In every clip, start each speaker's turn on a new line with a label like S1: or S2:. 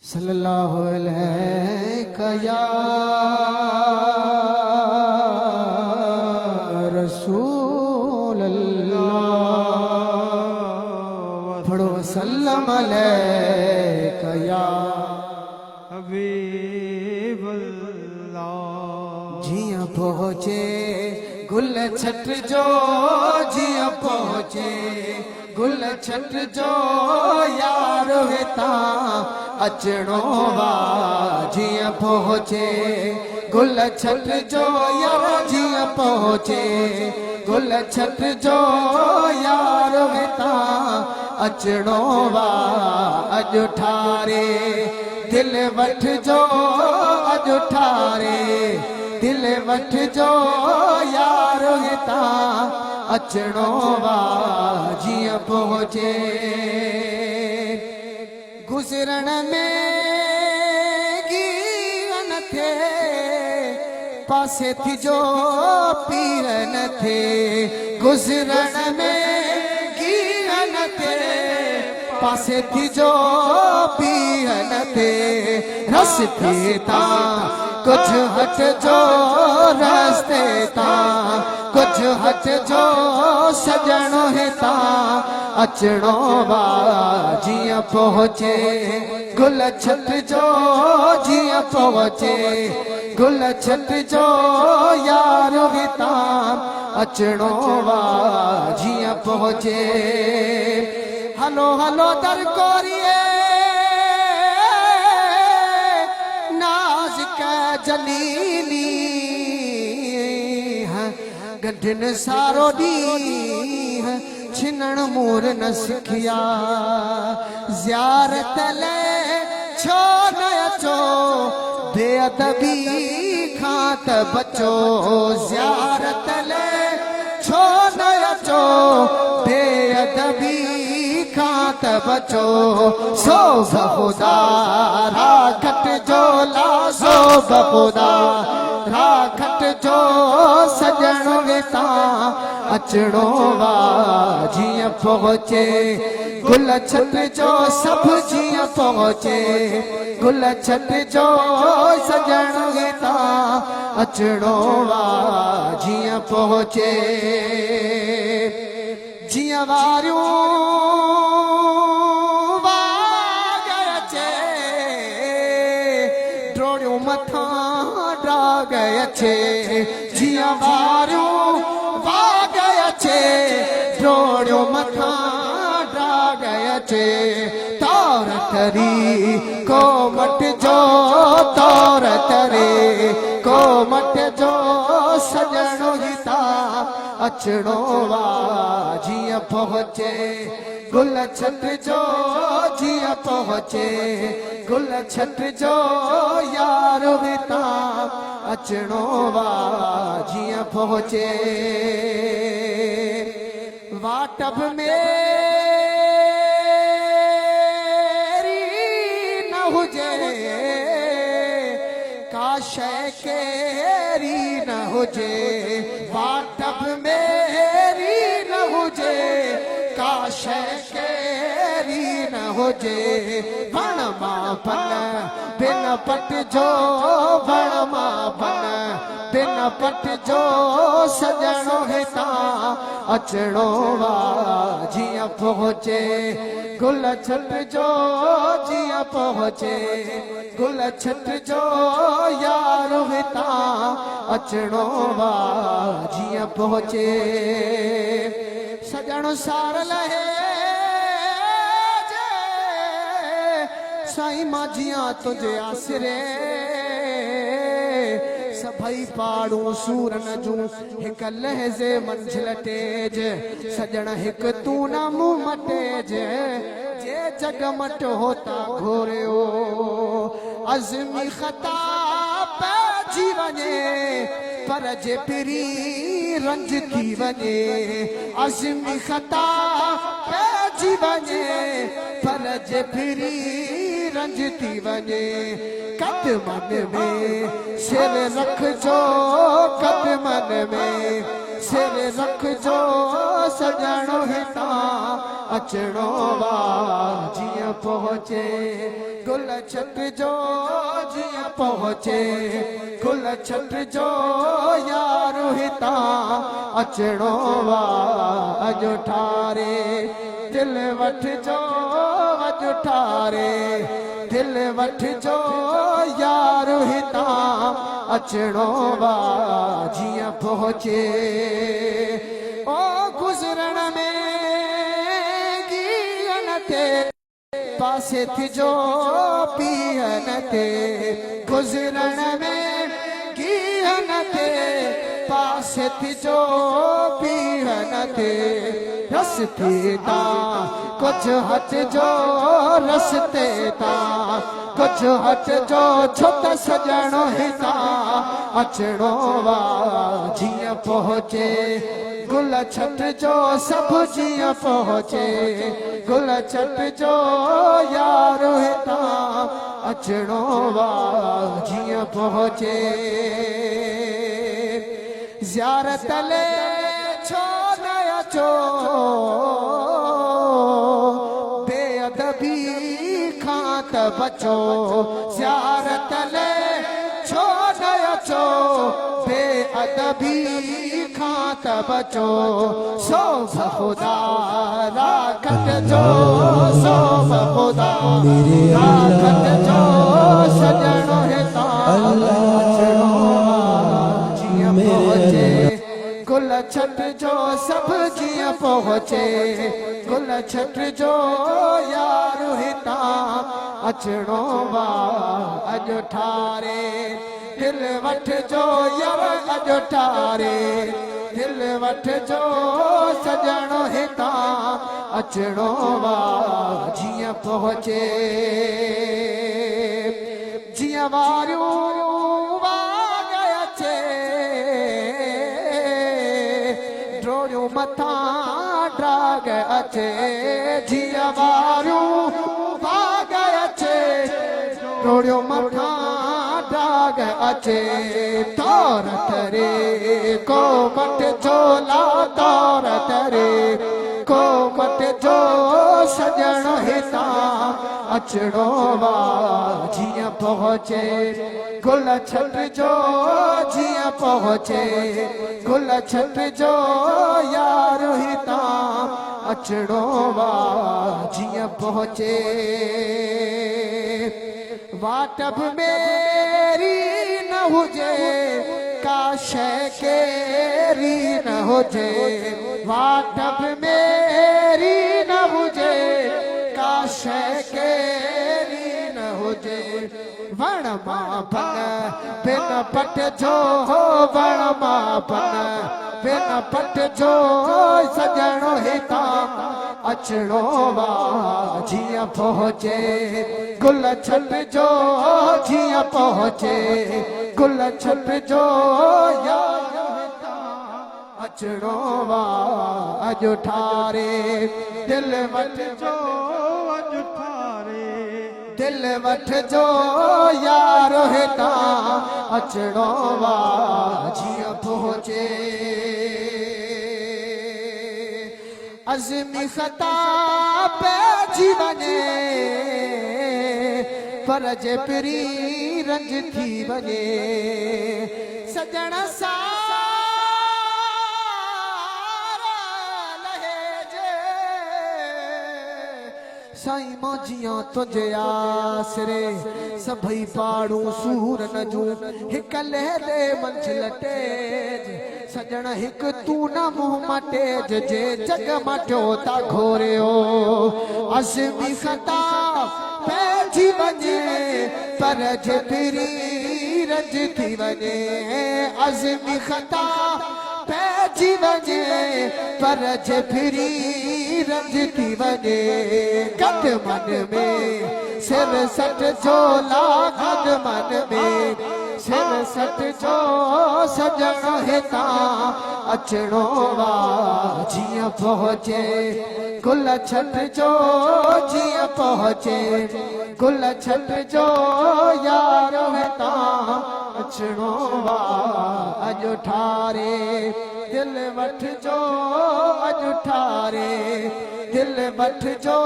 S1: सल्लल्लाहु अलैहि या रसूल अल्लाह। पढ़ो सल्लम अलैका या
S2: हबीब अल्लाह।
S1: जिया पहुँचे गुल छट जो, जिया पहुँचे गुल छट जो यार वेता अचणो वा। जिया पहुँचे गुल छट जो यार, जिया पहुँचे गुल छट जो यार वेता अचणो वा। अज ठारे दिल वठ जो, अज ठारे दिल वठ जो यार हिता अचणो वा। जिया पहुँचे गुज़रण में गिरन थे, पासे थी जो पीर न थे। गुज़रण में गिरन थे, पासे थी जो पीर न थे। रस थे ता कुछ हट जो रास्ते ता, कुछ हट जो सजण हिता अचणो वा। जिया पहुँचे गुल छट जो, जिया पहुँचे गुल छट जो यार हिता अचणो वा। जिया पहुँचे हलो हलो दर कोरिए जलीली गठन सारो दी छिनण मोर न सिखिया। ज़ियारत ले छो न अचो, बेअदबी खां त बचो। ज़ियारत ले छो न अचो, बेअदबी खां त बचो। सो खुदा राखट जो ला, सो खुदा राखट जो सजण वेता अचणो वा। जिया पहुँचे गुल छट जो सब, जिया पहुँचे गुल छट जो सजण वेता अचणो वा। जिया पहुँचे जिया वारियूं मथा डाग अचे। जिया वारियूं वाग अचे, डोड़ियो मथा डाग अचे। तौर तरी को मट जो, तौर तरे को मट जो सजण हिता अचणो वा। जिया पहुँचे गुल छट जो, जिया पहुँचे गुल छट जो यार हिता अचणो वा। जिया पहुँचे वाटब मेरी न हुजे, का शय केरी न हुजे। वाटब मेरी न हुजे, का शय केरी न हुजे। वण मां बन बिन पट जो, वण मां बन बिन पट जो सजणो हिता अचणो वा। जिया पहुँचे गुल छट जो, जिया पहुँचे गुल छट जो यार हिता अचणो वा। जिया पहुँचे सजण सार लहे साईं मां जिया तुझे आसरे। सभई पाड़ू सूरन जूं हिक लहज़े मंझिल तेज। सजण हिक तू न मुंह मटेज, जे जग मट होता घोरियो। अज़मी ख़ता पइजी वञे, पर जे पिरी रंज थी वञे। अज़मी ख़ता पइजी वञे, पर जे पिरी रंज थी वञे। कदमन में सिर रख जो, कदमन में सिर रख जो सजणो हिता अचणो वा जिया पहुँचे गुल छट जो जिया पहुँचे गुल छट जो यार हिता अचणो वा अजो ठारे दिल वठ जो अजो ठारे दिल वठ जो यार हिता अचणो वा जिया पहुँचे ओ गुज़रण में गियन ते पासे थिजो पीअन ते गुज़रण में गियन ते पासे थिजो पीअन ते रस्ते ता कुछ हट जो रस्ते ता कुछ हट जो छो त सजणो हिता अचणो वा जिया पहुँचे गुल छट जो सब जिया पहुँचे गुल छट जो यार हिता अचणो वा जिया पहुँचे ज़ियारत ले छो न अचो बेअदबी खां त बचो ज़ियारत ले छो न अचो बेअदबी खां त बचो सो खुदा राखत जो सो खुदा राखत जो सजणो हिता अचणो जिया पहुँचे गुल छट जो सब जिया पहुँचे गुल छट जो यार हिता अचणो वा अजो ठारे दिल वठ जो यार अजो ठारे दिल वठ जो सजणो हिता अचणो वा जिया पहुँचे जिया वारियूं वाग अचे ड्रोड़ियूं मथां ड्राग अचे जिया वारियूं वाग अचे ड्रोड़ियूं मथां ड्राग अचे तौर तरे को मट झोला तौर तरे को मट जो सजणो हिता अचणो वा जिया पहुँचे गुल छट जो जिया पहुँचे गुल छट जो यार हिता अचणो वा जिया पहुँचे वाटब मेरी न हुजे का शय केरी न हुजे वाटब मेरी न हुजे का शय केरी न हुजे वण मां बन बिन पट जो हो वण मां बन बिन पट जो सजणो हिता अचणो वा जिया पहुँचे गुल छट जो जिया पहुँचे गुल छट जो यार हिता अचणो वा अजो ठारे दिल वठ जो
S2: अजु ठारे
S1: दिल वठ जो यार हिता अचणो वा जिया पहुँचे अज़मी ख़ता पइजी वञे पर जे पिरी रंज थी वञे सजण सारा लहे जे साईं मौजियां तुझे आसरे सभई पाड़ू सूर न जूं हिक लहरे मंझि लटे सजण हिक तू न मुंह मटे जे जग मटियो ता घोरियो अज़मी ख़ता पइजी वञे पर जे पिरी रंज थी वञे अज़मी ख़ता पइजी वञे पर जे पिरी रंज थी वञे गद मन में सिर सट झोला गद मन में सिर सट जो सजण हिता अचणो वा जिया पहुँचे गुल छट जो जिया पहुँचे गुल छट जो यार हिता अचणो वा अजो ठारे दिल वठ जो अज ठारे दिल वठ जो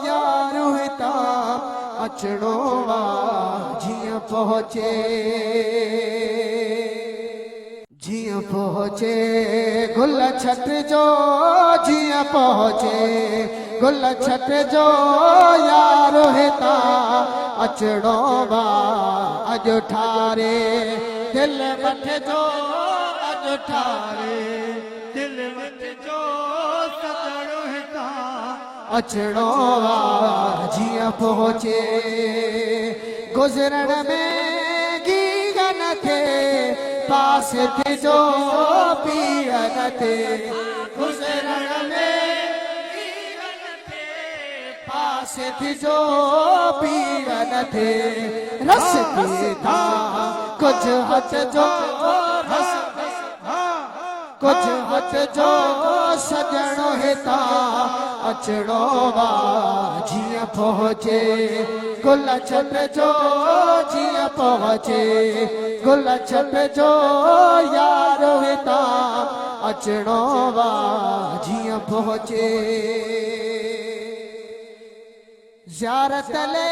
S1: यार हिता अचणो वा जिया पहुंचे जिया पहुंचे गुल छट जो जिया पहुंचे गुल छट जो यार हिता अचणो वा अज ठारे दिल वठ जो अज ठारे
S2: दिल वट जो सजणो हिता
S1: अचणो वा जिया पहुंचे गुज़रण में गीगन थे पास थे जो पीअन थे गुज़रण में गीगन थे पास थे जो पीअन थे रस थे था कुछ हथ जो रस कुछ हथ जो सजणो हिता अचणो वा जिया पहुंचे गुल छट जो जिया पहुंचे गुल छट जो यार हिता अचणो वा जिया पहुंचे ज़ियारत ले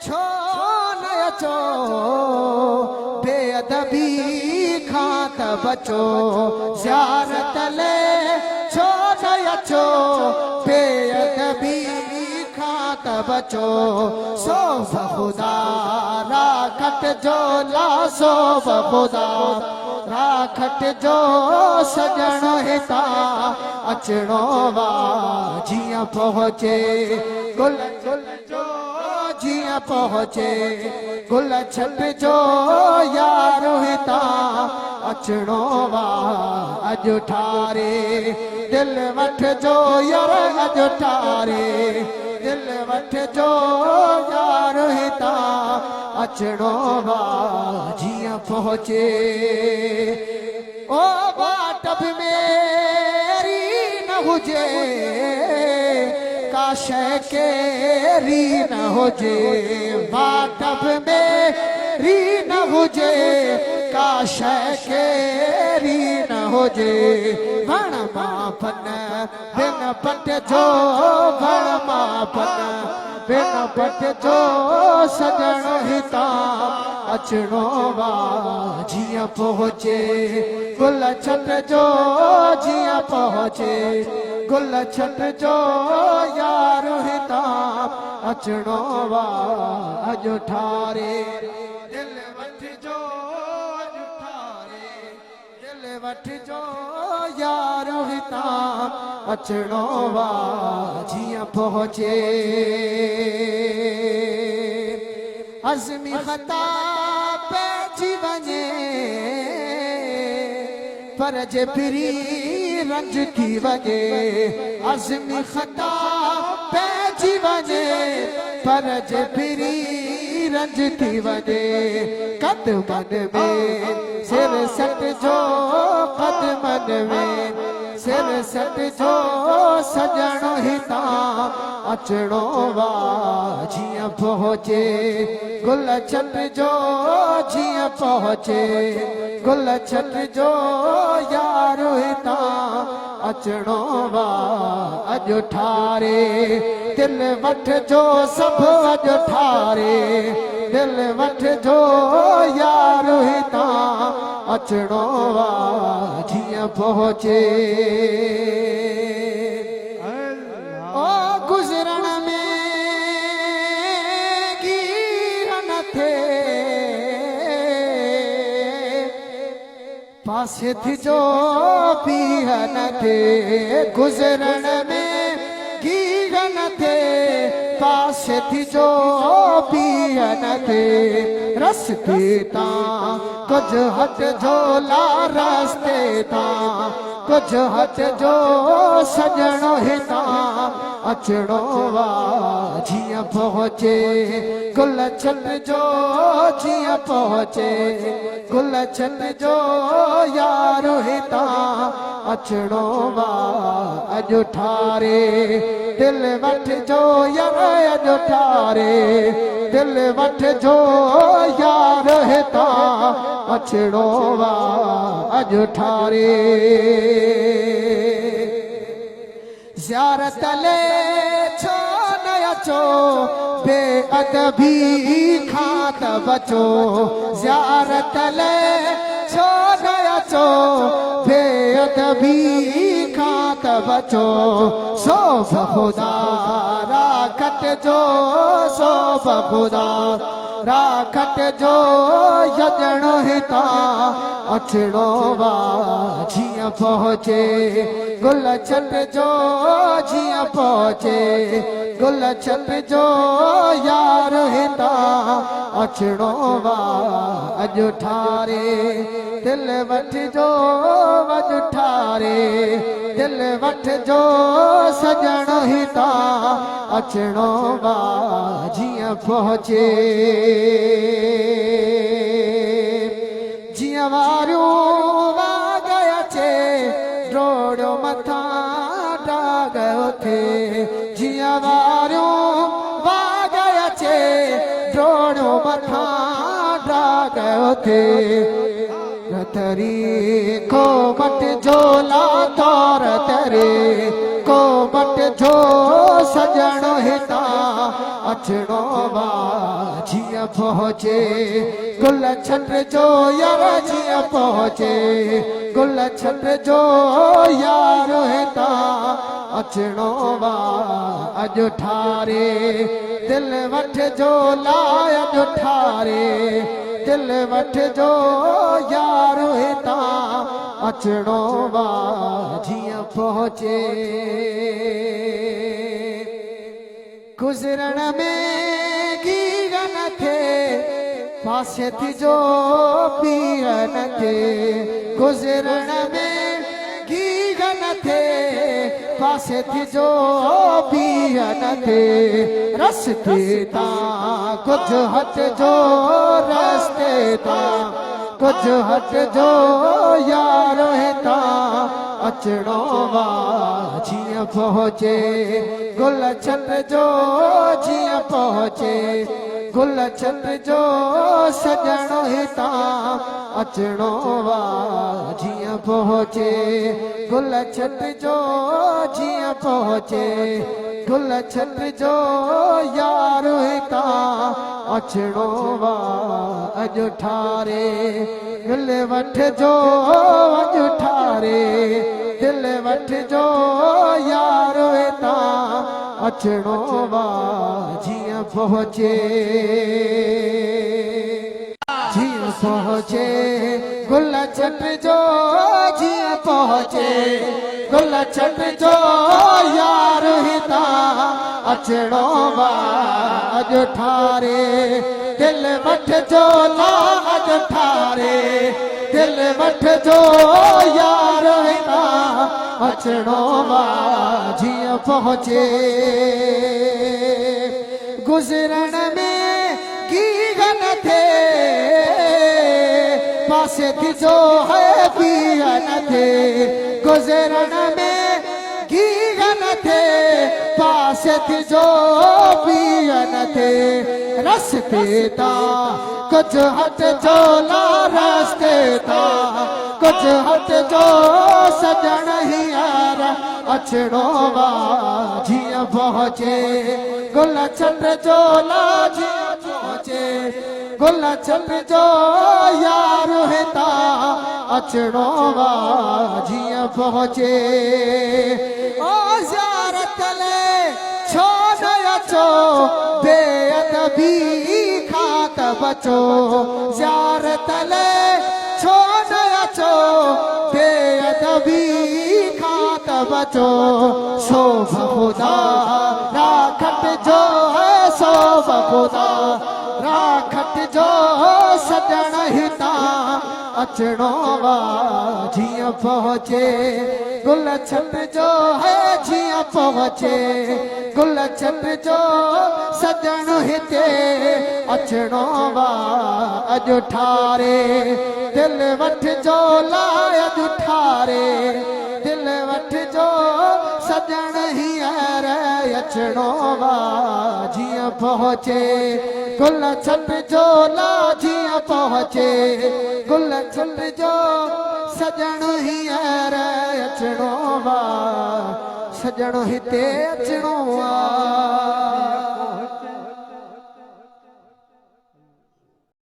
S1: छो न अचो बेअदबी खां त बचो ज़ियारत ले छो न अचो बेअदबी खां त बचो सो ख़ुदा राखट जो ला सो ख़ुदा राखट जो सजणो हिता अचणो वा जिया पहुंचे गुल जो जिया पहुंचे गुल छट जो यार हिता अचणो वा अज ठारे दिल वठ जो यार अज ठारे दिल वठ जो यार हिता अचणो वा जिया पहुंचे ओ बाटब मेरी न हुजे काश केरी न हुजे बाटब मेरी न हुजे काश केरी न हुजे वण मापन बिन पट जो वण मापन बिन पट जो सजणो हिता अचणो वा जिया पहुंचे गुल छट जो जिया पहुंचे गुल छट जो यार हिता अचणो वा अज ठारे दिल वठ जो अज ठारे दिल वठ जो यार हिता अचणो वा जिया पहुंचे अज़मी ख़ता पइजी वञे पर जे फिरी रंज थी वञे अज़मी ख़ता पइजी वञे पर जे फिरी रंज थी वञे कदमन में सिर सट जो कदमन में सिर सट जो सजणो हिता अचणो वा जिया पहुंचे गुल छट जो जिया पहुंचे गुल छट जो यार हिता अचणो वा अज ठारे दिल वठ जो सब अज ठारे दिल वठ जो यार हिता अचणो वा जिया पहुंचे ओ गुज़रण में गिरन थे पासे थी जो पीहन थे गुज़रण में गिरन थे पासे थी जो पीहन थे रस्ते ता कुछ हट जो ला रस्ते ता कुछ हट जो सजणो हिता अचणो वा जीअं पहुचे गुलशन जो जीअं पहुचे गुलशन जो यारो हितां अचणो वा अॼु ठारे दिल वठ जो यार अॼु ठारे दिल वठ जो यार हितां अचणो वा अॼु ठारे ज़ियारत ले छो न अचो बेअदबी खां त बचो ज़ियारत ले छो न अचो बेअदबी खां त बचो सोभ ख़ुदा राखत जो सोभ ख़ुदा राखत जो यजणो हितां अचणो वा जीअं पहुचे गुलशन जो जीअं पहुचे गुलशन जो यार हितां अचणो वा अॼु ठारे दिल वठ जो अॼु ठारे दिल वठ जो सजण हितां अचणो वा जीअं पहुचे जीअं वारियूं वाग अचे रोड़ो मथां डाग उथे जीअं वारियूं वाग अचे रोड़ो मथां डाग उथे रतरी को मट जो लातौर तरे को मट जो सजण हितां अचणो वा जीअं पहुचे गुलशन जो यार जीअं पहुचे गुलशन जो यार हितां अचणो वा अॼु ठारे दिल वठ जो लाइ अॼु ठारे दिल वठ जो यार हितां अचणो वा जीअं पहुचे गुज़रण में गीग न थे पासे थी जो पीर न थे गुज़रण में गीग न थे पासे थी जो पीर न थे रस्ते तां कुझु हट जो रस्ते तां कुझु हट जो यार हितां अचणो वा जीअं पहुचे गुलशन जो जीअं पहुचे गुलशन जो सजण हितां अचणो वा जीअं पहुचे गुलशन जो जीअं पहुचे गुलशन जो यार हितां अचणो वा अॼु ठारे दिल वठ जो अॼु ठारे दिल वठ जो यार हितां अचणो वा जीअं पहुचे जीअं पहुचे गुलशन जो जीअं पहुचे गुलशन जो यार हितां अचणो वा अॼु ठारे दिल वठ जो ला अॼु ठारे दिल वठ जो यार हितां अचणो वा जीअं पहुचे गुज़रण में गीग न थे पासे थी जो है पीर न थे गुज़रण में गीग न थे पासे थी जो पीर न थे रस्ते तां कुझु हट जो ला रस्ते तां कुझु हट जो सजण यार अचणो वा जीअं पहुचे गुलशन जो ला जीअं पहुचे गुलशन जो यार हितां अचणो वा जीअं पहुचे ओ ज़ियारत ले छो न अचो बेअदबी खां त बचो ज़ियारत ले छो न अचो बेअदबी खां त बचो सोभ ख़ुदा राखत जो है सोभ ख़ुदा राखत जो सजण हितां अचणो वा जियां पहुचे गुलशन जो है जियां पहुचे गुलशन जो सजण हिते अचणो वा अॼु ठारे दिल वठ जो लाए अॼु ठारे दिल वठ जो सजण हींअर अचणो वा जियां पहुचे गुलशन जो ला जियां पहुचे गुलशन जो सजण हींअर अचणो वा सजण हिते अचणो वा